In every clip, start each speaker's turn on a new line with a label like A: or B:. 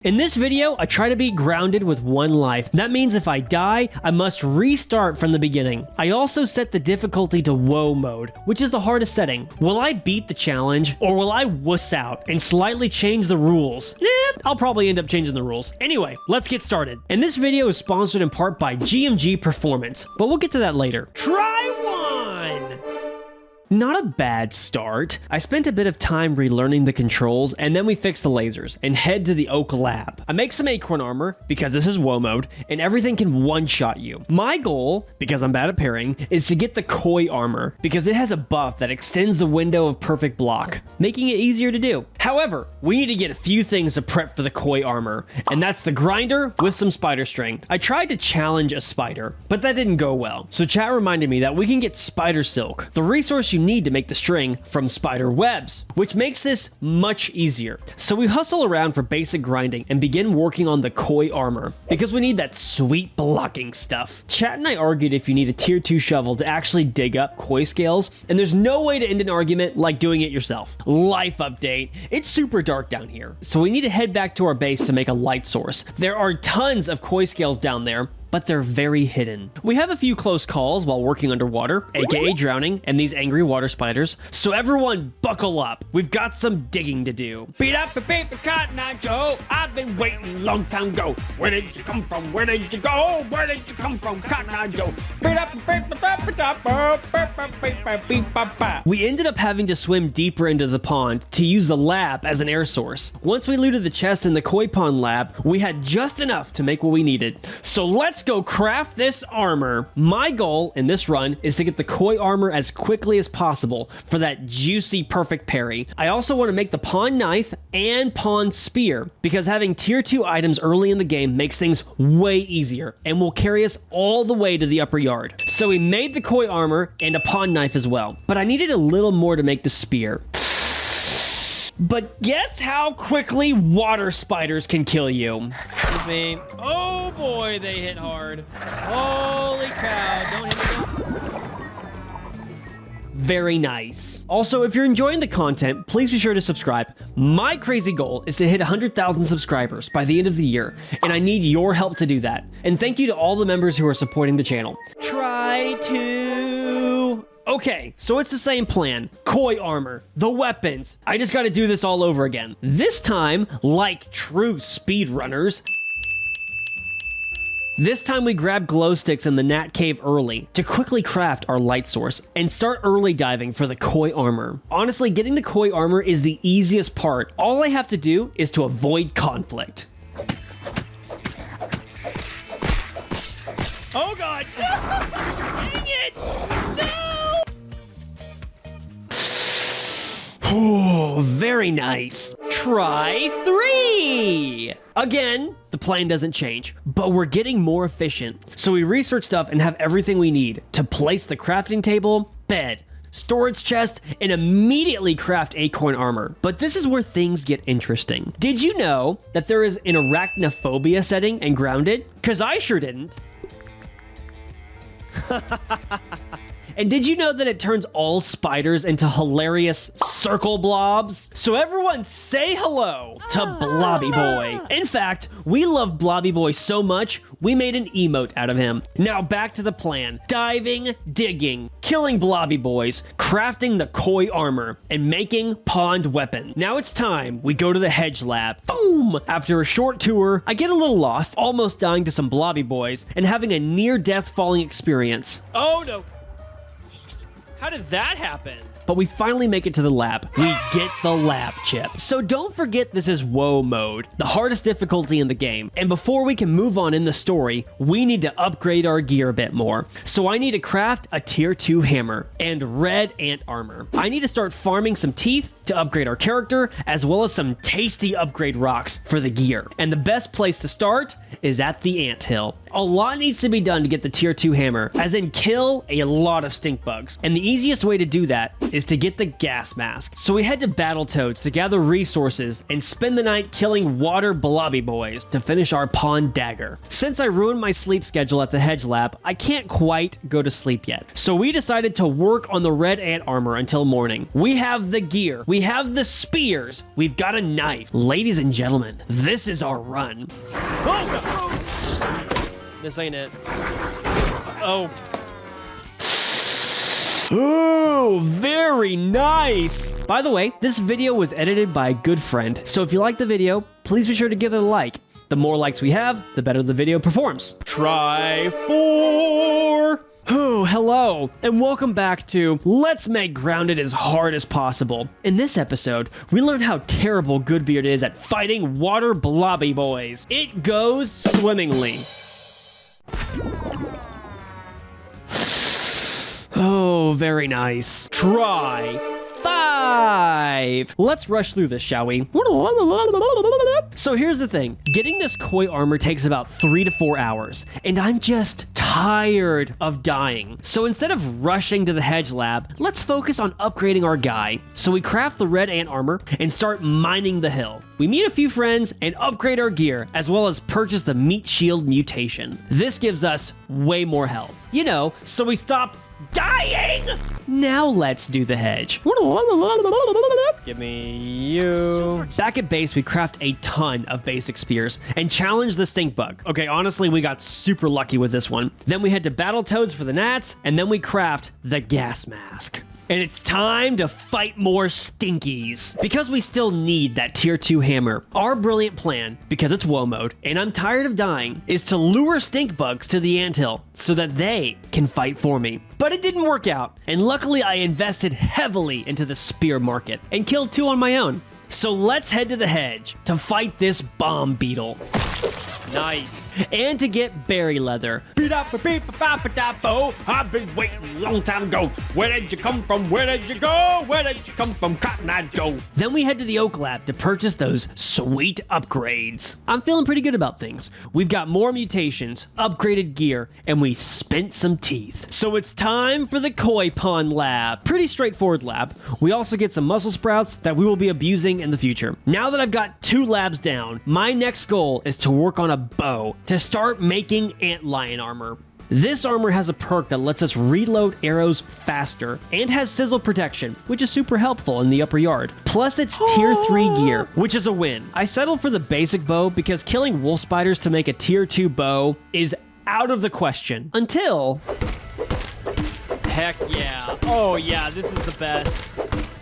A: In this video, I try to beat grounded with 1 life. That means if I die, I must restart from the beginning. I also set the difficulty to whoa mode, which is the hardest setting. Will I beat the challenge, or will I wuss out and slightly change the rules? I'll probably end up changing the rules. Anyway, let's get started. And this video is sponsored in part by GMG Performance, but we'll get to that later. Try 1! Not a bad start. I spent a bit of time relearning the controls, and then we fixed the lasers and head to the Oak Lab. I make some acorn armor because this is WoW mode and everything can one-shot you. My goal, because I'm bad at parrying, is to get the Koi armor because it has a buff that extends the window of perfect block, making it easier to do. However, we need to get a few things to prep for the Koi armor, and that's the grinder with some spider string. I tried to challenge a spider, but that didn't go well. So chat reminded me that we can get spider silk, the resource you need to make the string, from spider webs, which makes this much easier. So we hustle around for basic grinding and begin working on the Koi armor because we need that sweet blocking stuff. Chat and I argued if you need a tier 2 shovel to actually dig up Koi scales, and there's no way to end an argument like doing it yourself. Life update. It's super dark down here, so we need to head back to our base to make a light source. There are tons of Koi scales down there, but they're very hidden. We have a few close calls while working underwater, aka drowning, and these angry water spiders. So everyone buckle up. We've got some digging to do. Beat up a paper Cotton Eye Joe. I've been waiting a long time ago. Where did you come from? Where did you go? Where did you come from, Cotton Eye Joe? Beat up a paper. We ended up having to swim deeper into the pond to use the lab as an air source. Once we looted the chest in the Koi Pond lab, we had just enough to make what we needed. So let's go craft this armor. My goal in this run is to get the Koi armor as quickly as possible for that juicy perfect parry. I also want to make the pawn knife and pawn spear because having tier 2 items early in the game makes things way easier and will carry us all the way to the upper yard. So we made the Koi armor and a pawn knife as well, but I needed a little more to make the spear. But guess how quickly water spiders can kill you? Oh boy, they hit hard. Holy cow, don't hit me. Very nice. Also, if you're enjoying the content, please be sure to subscribe. My crazy goal is to hit 100,000 subscribers by the end of the year, and I need your help to do that. And thank you to all the members who are supporting the channel. Try to... Okay, so it's the same plan. Koi armor, the weapons. I just gotta do this all over again. This time, like true speedrunners, this time we grab glow sticks in the Gnat Cave early to quickly craft our light source and start early diving for the Koi armor. Honestly, getting the Koi armor is the easiest part. All I have to do is to avoid conflict. Oh god! Dang it! No! Oh, very nice. Try 3! Again, the plan doesn't change, but we're getting more efficient. So we research stuff and have everything we need to place the crafting table, bed, storage chest, and immediately craft acorn armor. But this is where things get interesting. Did you know that there is an arachnophobia setting in Grounded? Because I sure didn't. And did you know that it turns all spiders into hilarious circle blobs? So everyone say hello to Blobby Boy. In fact, we love Blobby Boy so much, we made an emote out of him. Now back to the plan. Diving, digging, killing Blobby Boys, crafting the Koi armor, and making pond weapon. Now it's time we go to the hedge lab. Boom! After a short tour, I get a little lost, almost dying to some Blobby Boys, and having a near-death falling experience. Oh no! How did that happen? But we finally make it to the lab. We get the lab chip. So don't forget this is WoW mode, the hardest difficulty in the game. And before we can move on in the story, we need to upgrade our gear a bit more. So I need to craft a tier 2 hammer and red ant armor. I need to start farming some teeth to upgrade our character, as well as some tasty upgrade rocks for the gear. And the best place to start is at the anthill. A lot needs to be done to get the tier 2 hammer, as in kill a lot of stink bugs. And the easiest way to do that is is to get the gas mask. So we head to Battletoads to gather resources and spend the night killing water blobby boys to finish our pond dagger. Since I ruined my sleep schedule at the hedge lab, I can't quite go to sleep yet. So we decided to work on the red ant armor until morning. We have the gear, we have the spears, we've got a knife. Ladies and gentlemen, this is our run. Oh! This ain't it. Oh. Ooh, very nice. By the way, this video was edited by a good friend. So if you like the video, please be sure to give it a like. The more likes we have, the better the video performs. Try 4. Oh, hello, and welcome back to Let's Make Grounded as hard as possible. In this episode, we learn how terrible GoodBeard is at fighting water blobby boys. It goes swimmingly. Oh, very nice. Try 5. Let's rush through this, shall we? So here's the thing. Getting this koi armor takes about 3 to 4 hours, and I'm just tired of dying. So instead of rushing to the hedge lab, let's focus on upgrading our guy. So we craft the red ant armor and start mining the hill. We meet a few friends and upgrade our gear, as well as purchase the meat shield mutation. This gives us way more health. You know, so we stop dying! Now let's do the hedge. Give me you. Back at base, we craft a ton of basic spears and challenge the stink bug. Okay, honestly, we got super lucky with this one. Then we head to Battletoads for the gnats, and then we craft the gas mask. And it's time to fight more stinkies. Because we still need that tier 2 hammer, our brilliant plan, because it's woe mode, and I'm tired of dying, is to lure stink bugs to the anthill so that they can fight for me. But it didn't work out, and luckily I invested heavily into the spear market and killed 2 on my own. So let's head to the hedge to fight this bomb beetle. Nice. And to get berry leather. I've been waiting a long time ago. Where did you come from? Where did you go? Where did you come from, Cotton Eye Joe? Then we head to the Oak Lab to purchase those sweet upgrades. I'm feeling pretty good about things. We've got more mutations, upgraded gear, and we spent some teeth. So it's time for the Koi Pond Lab. Pretty straightforward lab. We also get some muscle sprouts that we will be abusing in the future. Now that I've got 2 labs down, my next goal is to work on a bow to start making antlion armor. This armor has a perk that lets us reload arrows faster and has sizzle protection, which is super helpful in the upper yard. Plus it's tier 3 gear, which is a win. I settled for the basic bow because killing wolf spiders to make a tier 2 bow is out of the question. Until... heck yeah. Oh yeah, this is the best.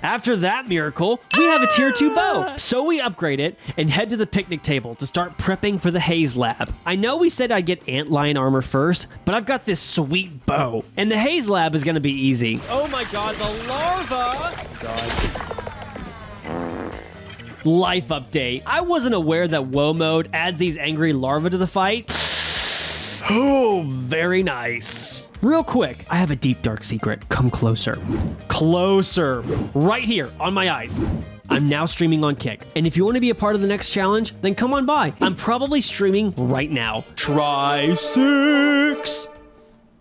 A: After that miracle, we have a tier 2 bow. So we upgrade it and head to the picnic table to start prepping for the Haze lab. I know we said I'd get antlion armor first, but I've got this sweet bow. And the Haze lab is gonna be easy. Oh my god, the larva! Life update. I wasn't aware that woe mode adds these angry larvae to the fight. Oh, very nice. Real quick, I have a deep dark secret. Come closer. Closer. Right here on my eyes. I'm now streaming on Kick. And if you want to be a part of the next challenge, then come on by. I'm probably streaming right now. Try 6.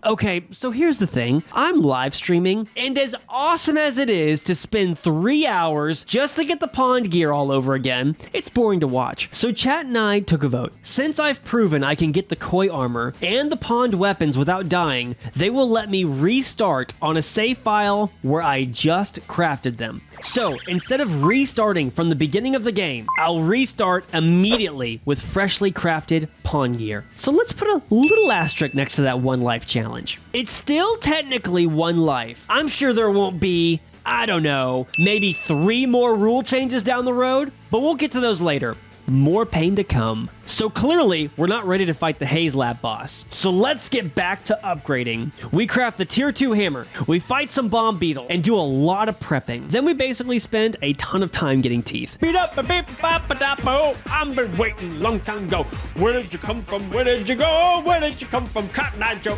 A: Okay, so here's the thing. I'm live streaming, and as awesome as it is to spend 3 hours just to get the pond gear all over again, it's boring to watch. So chat and I took a vote. Since I've proven I can get the koi armor and the pond weapons without dying, they will let me restart on a save file where I just crafted them. So instead of restarting from the beginning of the game, I'll restart immediately with freshly crafted pond gear. So let's put a little asterisk next to that 1 life challenge. It's still technically 1 life. I'm sure there won't be, I don't know, maybe 3 more rule changes down the road, but we'll get to those later. More pain to come. So clearly, we're not ready to fight the Haze Lab boss. So let's get back to upgrading. We craft the tier 2 hammer, we fight some bomb beetle, and do a lot of prepping. Then we basically spend a ton of time getting teeth. Beat up, I've been waiting a long time ago. Where did you come from? Where did you go? Where did you come from, Cotton Eye Joe?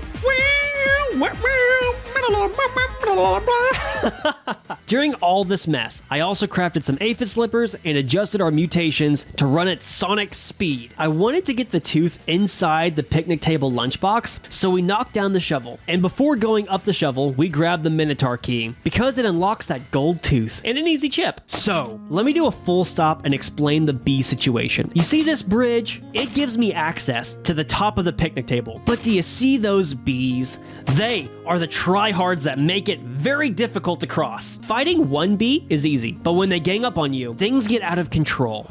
A: During all this mess, I also crafted some aphid slippers and adjusted our mutations to run at sonic speed. I wanted to get the tooth inside the picnic table lunchbox, so we knocked down the shovel. And before going up the shovel, we grabbed the Minotaur key because it unlocks that gold tooth and an easy chip. So let me do a full stop and explain the bee situation. You see this bridge? It gives me access to the top of the picnic table. But do you see those bees? They are the tryhards that make it very difficult to cross. Fighting one bee is easy, but when they gang up on you, things get out of control.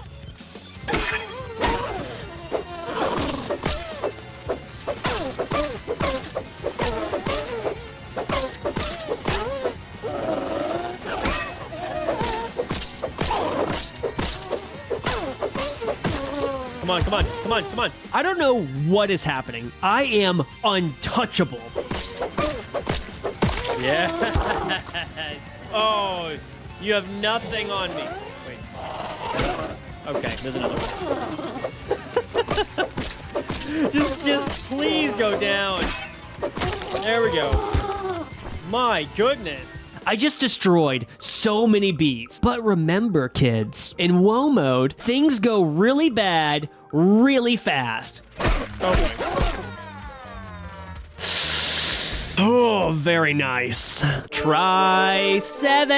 A: Come on, come on, come on, come on. I don't know what is happening. I am untouchable. Yes. Oh, you have nothing on me. Wait. Okay, there's another one. just please go down. There we go. My goodness. I just destroyed so many bees. But remember, kids, in woe mode, things go really bad, really fast. Oh boy. Oh, very nice. Try 7.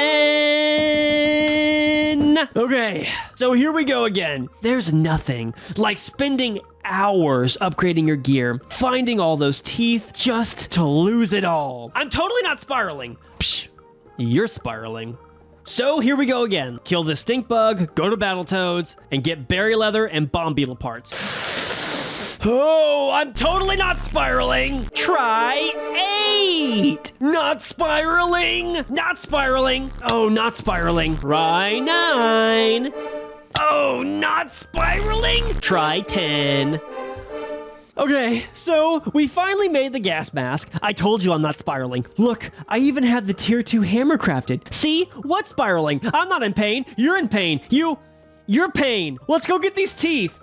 A: Okay, so here we go again. There's nothing like spending hours upgrading your gear, finding all those teeth just to lose it all. I'm totally not spiraling. Psh, you're spiraling. So here we go again. Kill this stink bug, go to Battletoads, and get berry leather and bomb beetle parts. Oh, I'm totally not spiraling. Try 8. Not spiraling. Not spiraling. Oh, not spiraling. Try 9. Oh, not spiraling. Try 10. Okay, so we finally made the gas mask. I told you I'm not spiraling. Look, I even have the tier 2 hammer crafted. See? What's spiraling? I'm not in pain. You're in pain. You're pain. Let's go get these teeth.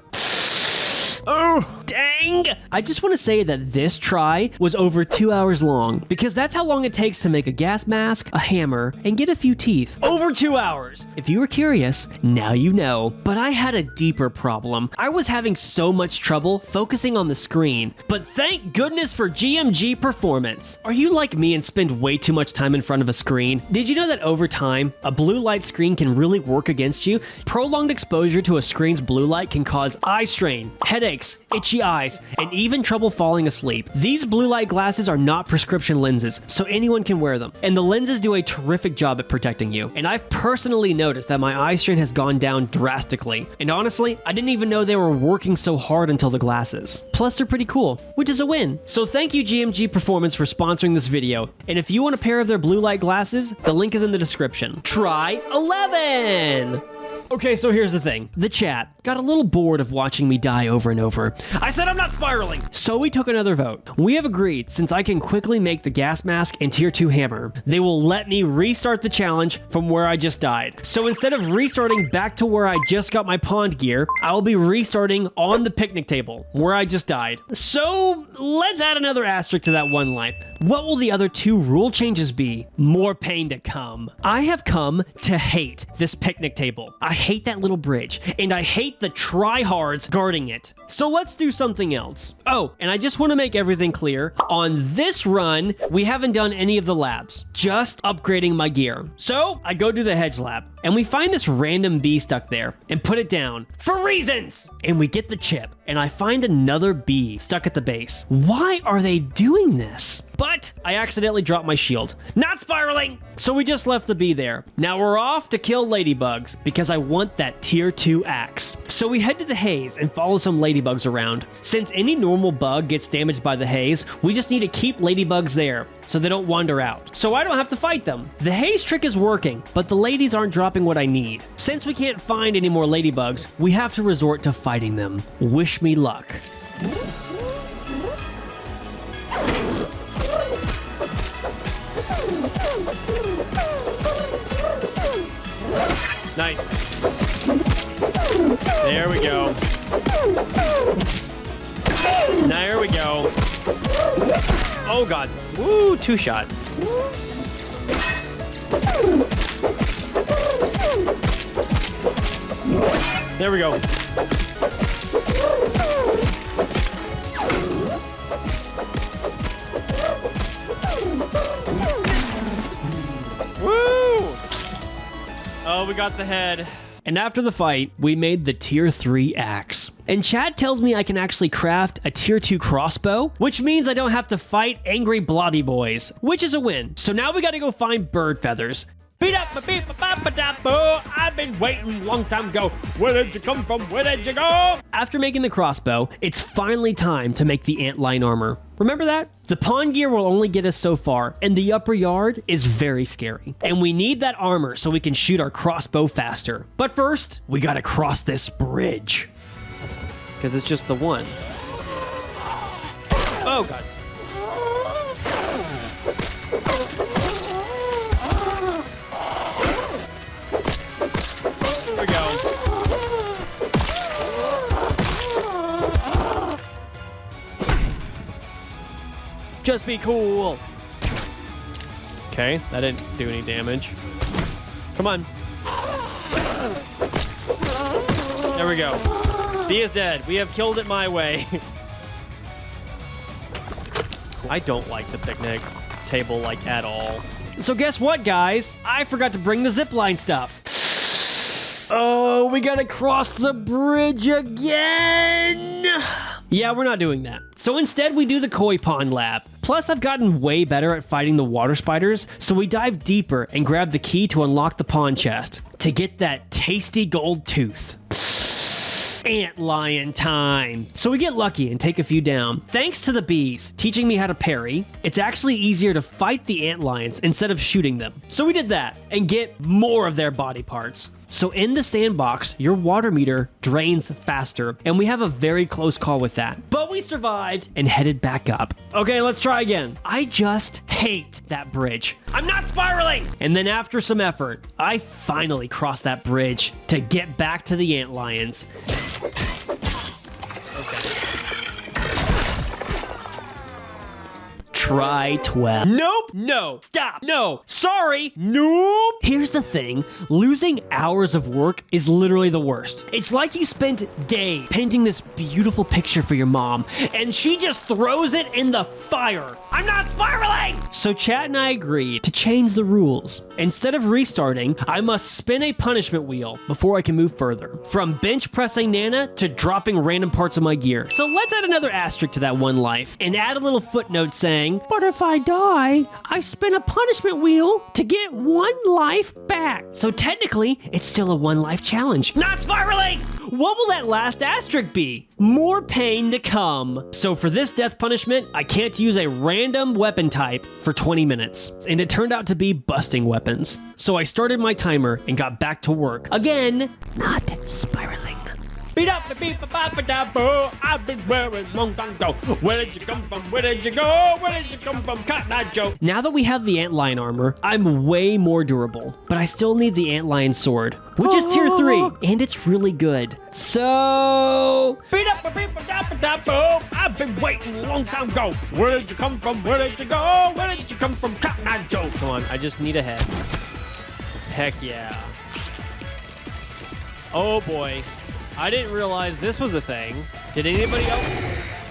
A: Oh, dang! I just want to say that this try was over 2 hours long because that's how long it takes to make a gas mask, a hammer, and get a few teeth. Over 2 hours! If you were curious, now you know. But I had a deeper problem. I was having so much trouble focusing on the screen, but thank goodness for GMG performance. Are you like me and spend way too much time in front of a screen? Did you know that over time, a blue light screen can really work against you? Prolonged exposure to a screen's blue light can cause eye strain, headaches, itchy eyes, and even trouble falling asleep. These blue light glasses are not prescription lenses, so anyone can wear them. And the lenses do a terrific job at protecting you. And I've personally noticed that my eye strain has gone down drastically. And honestly, I didn't even know they were working so hard until the glasses. Plus, they're pretty cool, which is a win. So thank you GMG Performance for sponsoring this video. And if you want a pair of their blue light glasses, the link is in the description. Try 11! Okay, so here's the thing. The chat got a little bored of watching me die over and over. I said I'm not spiraling! So we took another vote. We have agreed, since I can quickly make the gas mask and tier 2 hammer, they will let me restart the challenge from where I just died. So instead of restarting back to where I just got my pond gear, I'll be restarting on the picnic table, where I just died. So let's add another asterisk to that one life. What will the other 2 rule changes be? More pain to come. I have come to hate this picnic table. I hate that little bridge, and I hate the tryhards guarding it. So let's do something else. Oh, and I just want to make everything clear. On this run, we haven't done any of the labs, just upgrading my gear. So I go to the hedge lab, and we find this random bee stuck there and put it down for reasons. And we get the chip, and I find another bee stuck at the base. Why are they doing this? But I accidentally dropped my shield. Not spiraling! So we just left the bee there. Now we're off to kill ladybugs because I want that tier 2 axe. So we head to the haze and follow some ladybugs around. Since any normal bug gets damaged by the haze, we just need to keep ladybugs there so they don't wander out. So I don't have to fight them. The haze trick is working, but the ladies aren't dropping what I need. Since we can't find any more ladybugs, we have to resort to fighting them. Wish me luck. Nice. There we go. There we go. Oh god. Woo, 2 shot. There we go. got the head. And after the fight, we made the tier 3 axe. And chat tells me I can actually craft a tier 2 crossbow, which means I don't have to fight angry blobby boys, which is a win. So now we gotta go find bird feathers. Beat up, beep, I've been waiting a long time ago. Where did you come from? Where did you go? After making the crossbow, it's finally time to make the antlion armor. Remember that? The pawn gear will only get us so far, and the upper yard is very scary. And we need that armor so we can shoot our crossbow faster. But first, we gotta cross this bridge. Because it's just the one. Oh, God. Here we go. Just be cool. Okay, that didn't do any damage. Come on. There we go. B is dead. We have killed it my way. I don't like the picnic table, like, at all. So guess what, guys? I forgot to bring the zipline stuff. Oh, we gotta cross the bridge again. Yeah, we're not doing that. So instead, we do the koi pond lab. Plus, I've gotten way better at fighting the water spiders, so we dive deeper and grab the key to unlock the pond chest to get that tasty gold tooth. Antlion time. So we get lucky and take a few down. Thanks to the bees teaching me how to parry, it's actually easier to fight the antlions instead of shooting them. So we did that and get more of their body parts. So in the sandbox, your water meter drains faster, and we have a very close call with that. But we survived and headed back up. Okay, let's try again. I just hate that bridge. I'm not spiraling! And then after some effort, I finally crossed that bridge to get back to the antlions. Try 12. Nope. No. Stop. No. Sorry. Nope. Here's the thing. Losing hours of work is literally the worst. It's like you spent days painting this beautiful picture for your mom, and she just throws it in the fire. I'm not spiraling! So chat and I agreed to change the rules. Instead of restarting, I must spin a punishment wheel before I can move further. From bench pressing Nana to dropping random parts of my gear. So let's add another asterisk to that one life and add a little footnote saying, but if I die, I spin a punishment wheel to get one life back. So technically, it's still a one life challenge. Not spiraling! What will that last asterisk be? More pain to come. So for this death punishment, I can't use a random weapon type for 20 minutes. And it turned out to be busting weapons. So I started my timer and got back to work. Again, not spiraling. Beat up the beep, I've been wearing long time ago. Where did you come from? Where did you go? Where did you come from? Cotton Eye Joe. Now that we have the antlion armor, I'm way more durable, but I still need the antlion sword, which is tier 3, and it's really good. So beat up the beep, I've been waiting a long time ago. Where did you come from? Where did you go? Where did you come from? Cotton Eye Joe. Come on, I just need a head. Heck yeah. Oh boy. I didn't realize this was a thing. Did anybody else?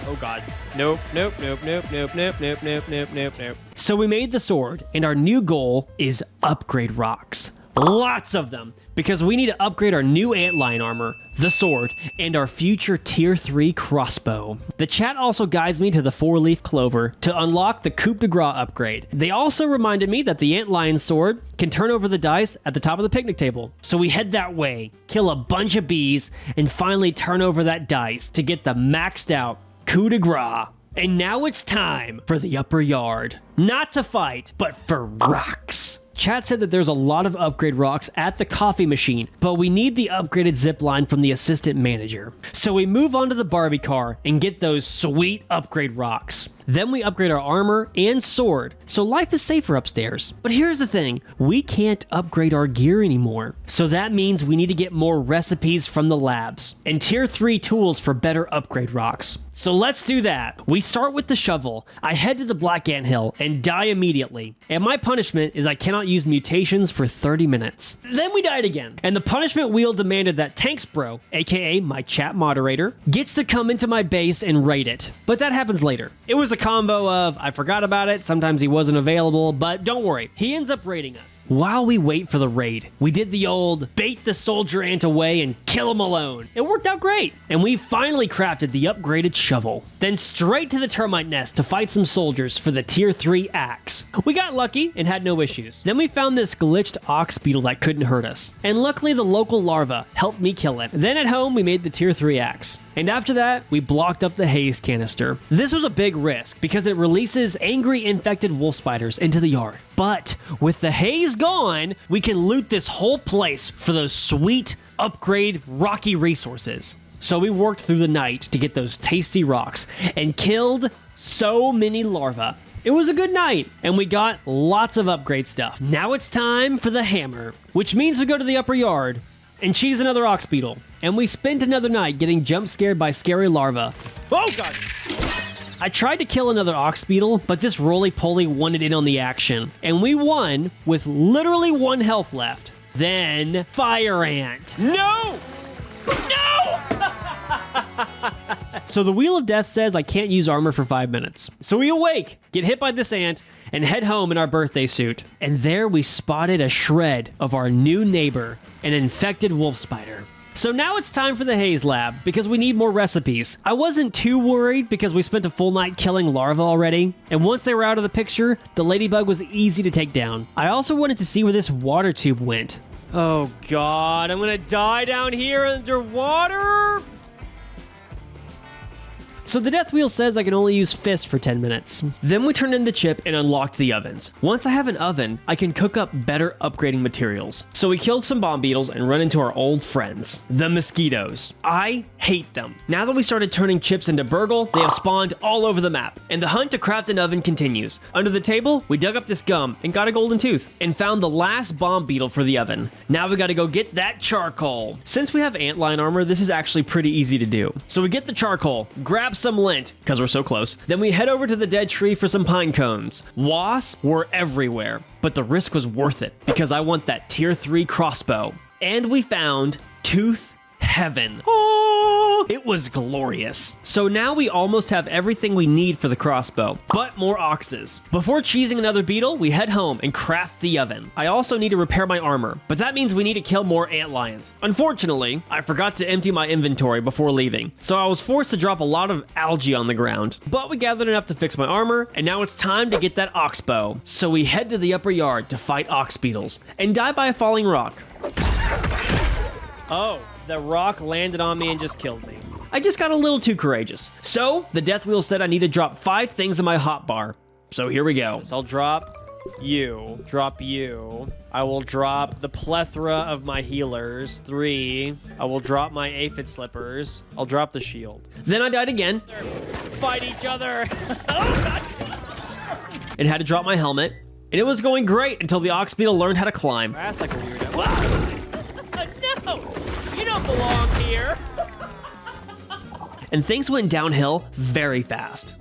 A: Oh God. Nope, nope, nope, nope, nope, nope, nope, nope, nope, nope, nope. So we made the sword, and our new goal is upgrade rocks. Lots of them, because we need to upgrade our new antlion armor, the sword, and our future tier 3 crossbow. The chat also guides me to the 4-leaf clover to unlock the coup de grace upgrade. They also reminded me that the antlion sword can turn over the dice at the top of the picnic table. So we head that way, kill a bunch of bees, and finally turn over that dice to get the maxed out coup de grace. And now it's time for the upper yard. Not to fight, but for rocks. Chat said that there's a lot of upgrade rocks at the coffee machine, but we need the upgraded zip line from the assistant manager. So we move on to the Barbie car and get those sweet upgrade rocks. Then we upgrade our armor and sword, so life is safer upstairs. But here's the thing, we can't upgrade our gear anymore. So that means we need to get more recipes from the labs and tier 3 tools for better upgrade rocks. So let's do that. We start with the shovel. I head to the black anthill and die immediately. And my punishment is I cannot use mutations for 30 minutes. Then we died again. And the punishment wheel demanded that Tanks Bro, aka my chat moderator, gets to come into my base and raid it. But that happens later. It was a a combo of I forgot about it, sometimes he wasn't available, but don't worry, he ends up raiding us. While we wait for the raid, we did the old bait the soldier ant away and kill him alone. It worked out great, and we finally crafted the upgraded shovel. Then straight to the termite nest to fight some soldiers for the tier 3 axe. We got lucky and had no issues. Then we found this glitched ox beetle that couldn't hurt us, and luckily the local larva helped me kill it. Then at home we made the tier 3 axe. And after that, we blocked up the haze canister. This was a big risk because it releases angry infected wolf spiders into the yard. But with the haze gone, we can loot this whole place for those sweet upgrade rocky resources. So we worked through the night to get those tasty rocks and killed so many larvae. It was a good night, and we got lots of upgrade stuff. Now it's time for the hammer, which means we go to the upper yard and cheese another ox beetle. And we spent another night getting jump scared by scary larvae. Oh god! I tried to kill another ox beetle, but this roly-poly wanted in on the action. And we won with literally 1 health left. Then, fire ant. No! No! So the Wheel of Death says I can't use armor for 5 minutes. So we awake, get hit by this ant, and head home in our birthday suit. And there we spotted a shred of our new neighbor, an infected wolf spider. So now it's time for the Haze Lab, because we need more recipes. I wasn't too worried because we spent a full night killing larvae already, and once they were out of the picture, the ladybug was easy to take down. I also wanted to see where this water tube went. Oh god, I'm gonna die down here underwater? So the death wheel says I can only use fists for 10 minutes. Then we turned in the chip and unlocked the ovens. Once I have an oven, I can cook up better upgrading materials. So we killed some bomb beetles and run into our old friends, the mosquitoes. I hate them. Now that we started turning chips into burgle, they have spawned all over the map. And the hunt to craft an oven continues. Under the table, we dug up this gum and got a golden tooth and found the last bomb beetle for the oven. Now we gotta go get that charcoal. Since we have antline armor, this is actually pretty easy to do. So we get the charcoal, grab some lint, because we're so close. Then we head over to the dead tree for some pine cones. Wasps were everywhere, but the risk was worth it because I want that tier 3 crossbow. And we found Tooth Heaven. Oh, it was glorious. So now we almost have everything we need for the crossbow, but more oxes. Before cheesing another beetle, we head home and craft the oven. I also need to repair my armor, but that means we need to kill more ant lions. Unfortunately, I forgot to empty my inventory before leaving, so I was forced to drop a lot of algae on the ground. But we gathered enough to fix my armor, and now it's time to get that ox bow. So we head to the upper yard to fight ox beetles and die by a falling rock. Oh. The rock landed on me and just killed me. I just got a little too courageous. So, the death wheel said I need to drop 5 things in my hotbar. So here we go. So I'll drop you. Drop you. I will drop the plethora of my healers. 3. I will drop my aphid slippers. I'll drop the shield. Then I died again. Fight each other. And had to drop my helmet. And it was going great until the ox beetle learned how to climb. That's like a weirdo. No! You don't belong here. And things went downhill very fast.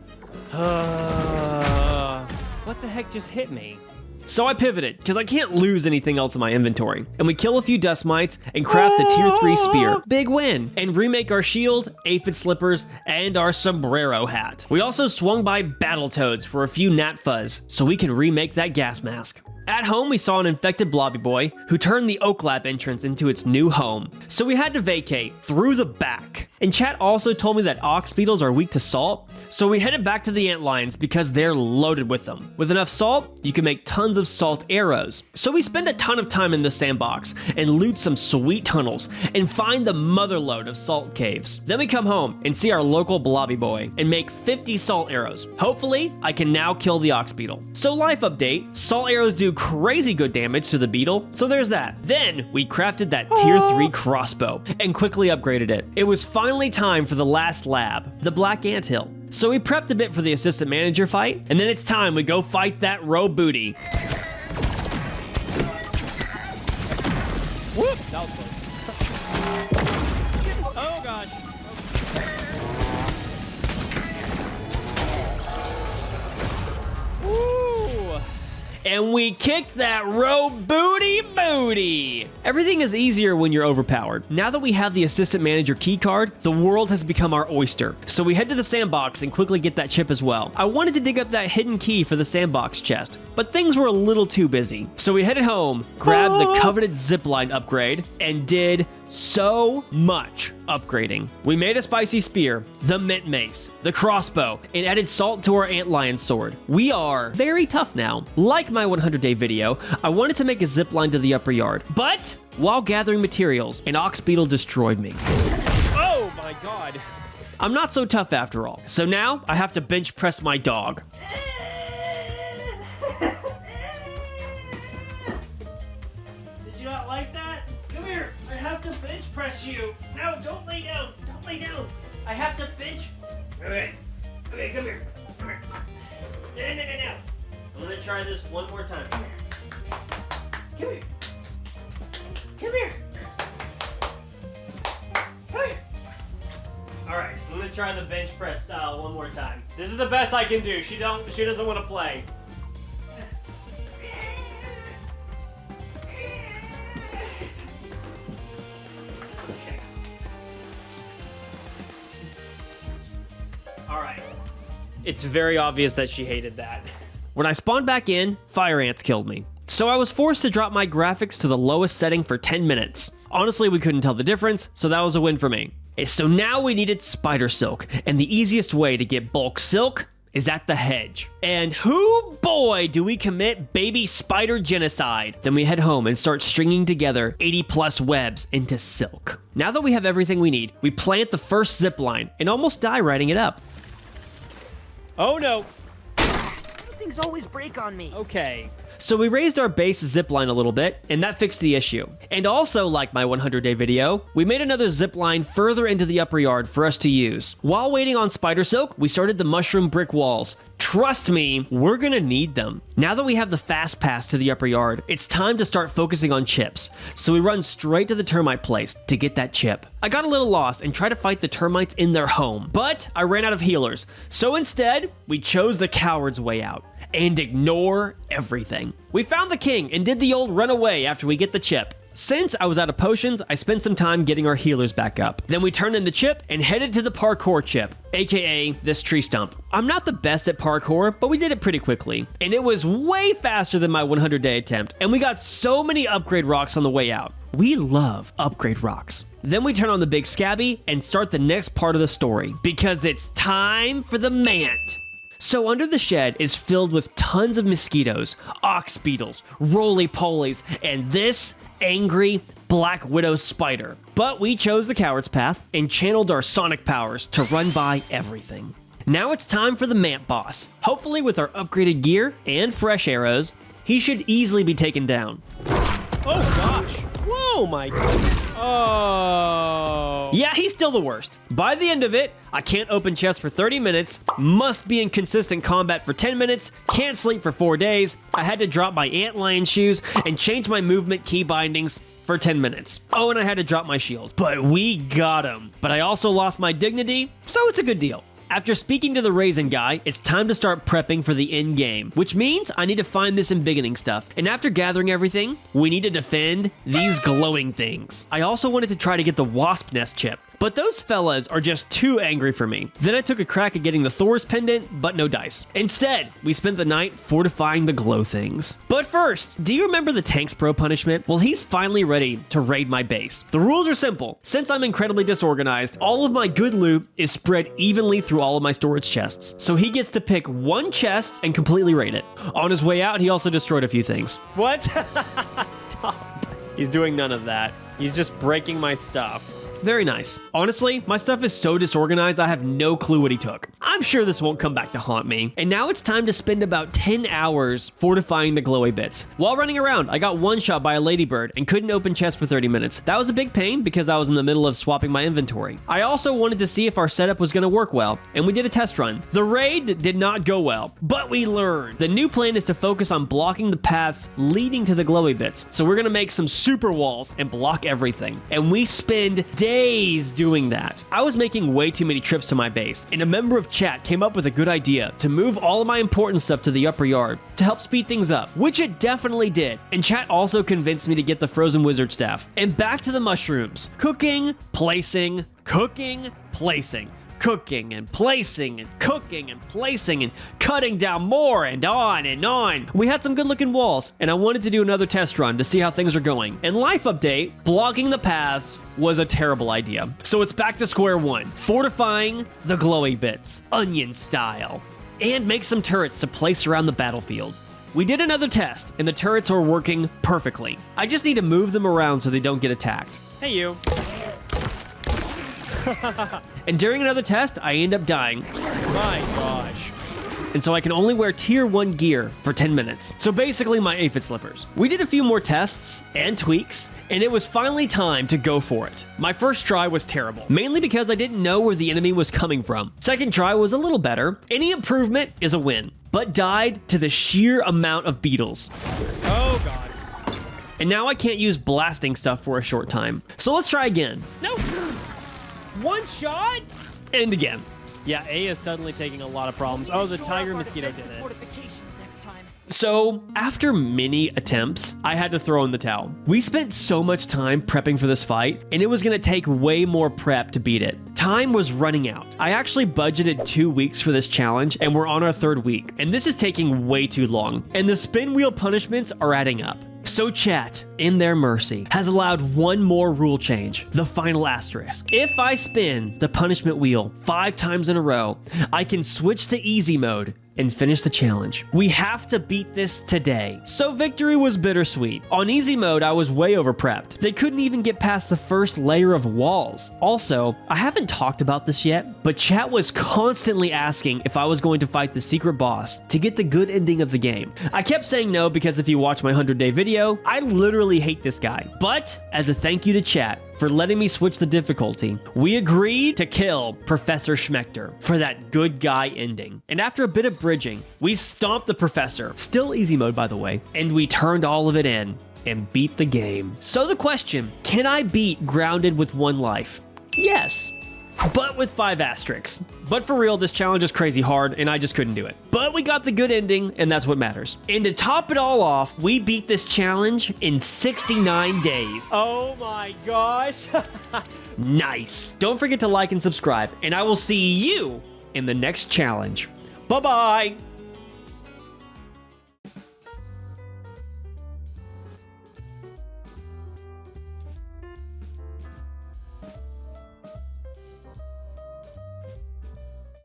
A: What the heck just hit me? So I pivoted, because I can't lose anything else in my inventory. And we kill a few dust mites and craft the tier 3 spear. Big win. And remake our shield, aphid slippers, and our sombrero hat. We also swung by battletoads for a few gnat fuzz, so we can remake that gas mask. At home, we saw an infected blobby boy who turned the Oak Lab entrance into its new home. So we had to vacate through the back. And chat also told me that ox beetles are weak to salt, so we headed back to the ant lions because they're loaded with them. With enough salt, you can make tons of salt arrows. So we spend a ton of time in the sandbox and loot some sweet tunnels and find the motherlode of salt caves. Then we come home and see our local blobby boy and make 50 salt arrows. Hopefully, I can now kill the ox beetle. So life update, salt arrows do crazy good damage to the beetle, so there's that. Then we crafted that tier 3 crossbow and quickly upgraded it. It was finally time for the last lab, the black anthill. So we prepped a bit for the assistant manager fight, and then it's time we go fight that row booty. Whoop! That was close. Oh gosh. Woo! and we kick that rope booty. Everything is easier when you're overpowered. Now that we have the assistant manager keycard, the world has become our oyster. So we head to the sandbox and quickly get that chip as well. I wanted to dig up that hidden key for the sandbox chest, but things were a little too busy. So we headed home, grabbed the coveted zipline upgrade, and did so much upgrading. We made a spicy spear, the mint mace, the crossbow, and added salt to our antlion sword. We are very tough now. Like my 100-day video, I wanted to make a zipline to the upper yard, but while gathering materials, an ox beetle destroyed me. Oh my god. I'm not so tough after all. So now I have to bench press my dog. Did you not like that? Come here. I have to bench press you. No, don't lay down. Don't lay down. I have to bench. Okay, come here. Come here. No. I'm gonna try this one more time. Come here. Come here. All right, I'm gonna try the bench press style one more time. This is the best I can do. She doesn't want to play. Okay. All right. It's very obvious that she hated that. When I spawned back in, fire ants killed me. So I was forced to drop my graphics to the lowest setting for 10 minutes. Honestly, we couldn't tell the difference, so that was a win for me. So now we needed spider silk, and the easiest way to get bulk silk is at the hedge. And whoo boy do we commit baby spider genocide. Then we head home and start stringing together 80 plus webs into silk. Now that we have everything we need, we plant the first zip line and almost die riding it up. Oh no.
B: Things always break on me.
A: Okay. So we raised our base zipline a little bit, and that fixed the issue. And also, like my 100-day video, we made another zipline further into the upper yard for us to use. While waiting on spider silk, we started the mushroom brick walls. Trust me, we're gonna need them. Now that we have the fast pass to the upper yard, it's time to start focusing on chips. So we run straight to the termite place to get that chip. I got a little lost and tried to fight the termites in their home, but I ran out of healers. So instead, we chose the coward's way out and ignore everything. We found the king and did the old run away after we get the chip. Since I was out of potions, I spent some time getting our healers back up. Then we turned in the chip and headed to the parkour chip, aka this tree stump. I'm not the best at parkour, but we did it pretty quickly. And it was way faster than my 100-day attempt. And we got so many upgrade rocks on the way out. We love upgrade rocks. Then we turn on the big scabby and start the next part of the story, because it's time for the mant. So under the shed is filled with tons of mosquitoes, ox beetles, roly-polies, and this angry black widow spider. But we chose the coward's path and channeled our sonic powers to run by everything. Now it's time for the mant boss. Hopefully with our upgraded gear and fresh arrows, he should easily be taken down. Oh gosh. Whoa, my god. Oh. Yeah, he's still the worst. By the end of it, I can't open chests for 30 minutes, must be in consistent combat for 10 minutes, can't sleep for 4 days, I had to drop my antlion shoes, and change my movement key bindings for 10 minutes. Oh, and I had to drop my shield. But we got him. But I also lost my dignity, so it's a good deal. After speaking to the raisin guy, it's time to start prepping for the end game, which means I need to find this embiggening stuff. And after gathering everything, we need to defend these glowing things. I also wanted to try to get the wasp nest chip, but those fellas are just too angry for me. Then I took a crack at getting the Thor's pendant, but no dice. Instead, we spent the night fortifying the glow things. But first, do you remember the Tanks Pro punishment? Well, he's finally ready to raid my base. The rules are simple. Since I'm incredibly disorganized, all of my good loot is spread evenly through all of my storage chests. So he gets to pick one chest and completely raid it. On his way out, he also destroyed a few things. What? Stop. He's doing none of that. He's just breaking my stuff. Very nice. Honestly, my stuff is so disorganized I have no clue what he took. I'm sure this won't come back to haunt me. And now it's time to spend about 10 hours fortifying the glowy bits. While running around, I got one shot by a ladybird and couldn't open chests for 30 minutes. That was a big pain because I was in the middle of swapping my inventory. I also wanted to see if our setup was going to work well, and we did a test run. The raid did not go well, but we learned. The new plan is to focus on blocking the paths leading to the glowy bits. So we're going to make some super walls and block everything. And we spend days days doing that. I was making way too many trips to my base, and a member of chat came up with a good idea to move all of my important stuff to the upper yard to help speed things up, which it definitely did. And chat also convinced me to get the frozen wizard staff. And back to the mushrooms. Cooking, placing, cooking, placing. Cooking and placing and cooking and placing and cutting down more and on and on. We had some good looking walls, and I wanted to do another test run to see how things are going. And life update, blocking the paths was a terrible idea. So it's back to square one, fortifying the glowy bits, onion style, and make some turrets to place around the battlefield. We did another test, and the turrets are working perfectly. I just need to move them around so they don't get attacked. Hey you. And during another test, I end up dying. My gosh. And so I can only wear tier 1 gear for 10 minutes. So basically my aphid slippers. We did a few more tests and tweaks, and it was finally time to go for it. My first try was terrible, mainly because I didn't know where the enemy was coming from. Second try was a little better. Any improvement is a win, but died to the sheer amount of beetles. Oh god. And now I can't use blasting stuff for a short time. So let's try again. No. One shot? And again. Yeah, A is suddenly taking a lot of problems. Oh, the tiger mosquito did it. So, after many attempts, I had to throw in the towel. We spent so much time prepping for this fight, and it was going to take way more prep to beat it. Time was running out. I actually budgeted 2 weeks for this challenge, and we're on our 3rd week, and this is taking way too long, and the spin wheel punishments are adding up. So chat, in their mercy, has allowed one more rule change, the final asterisk. If I spin the punishment wheel 5 times in a row, I can switch to easy mode and finish the challenge. We have to beat this today. So victory was bittersweet. On easy mode, I was way over prepped. They couldn't even get past the first layer of walls. Also, I haven't talked about this yet, but chat was constantly asking if I was going to fight the secret boss to get the good ending of the game. I kept saying no because if you watch my 100-day video, I literally hate this guy. But as a thank you to chat for letting me switch the difficulty, we agreed to kill Professor Schmechter for that good guy ending. And after a bit of bridging, we stomped the professor, still easy mode by the way, and we turned all of it in and beat the game. So the question, can I beat Grounded with 1 life? Yes, but with 5 asterisks. But for real, this challenge is crazy hard, and I just couldn't do it. But we got the good ending, and that's what matters. And to top it all off, we beat this challenge in 69 days. Oh my gosh. Nice. Don't forget to like and subscribe, and I will see you in the next challenge. Bye-bye.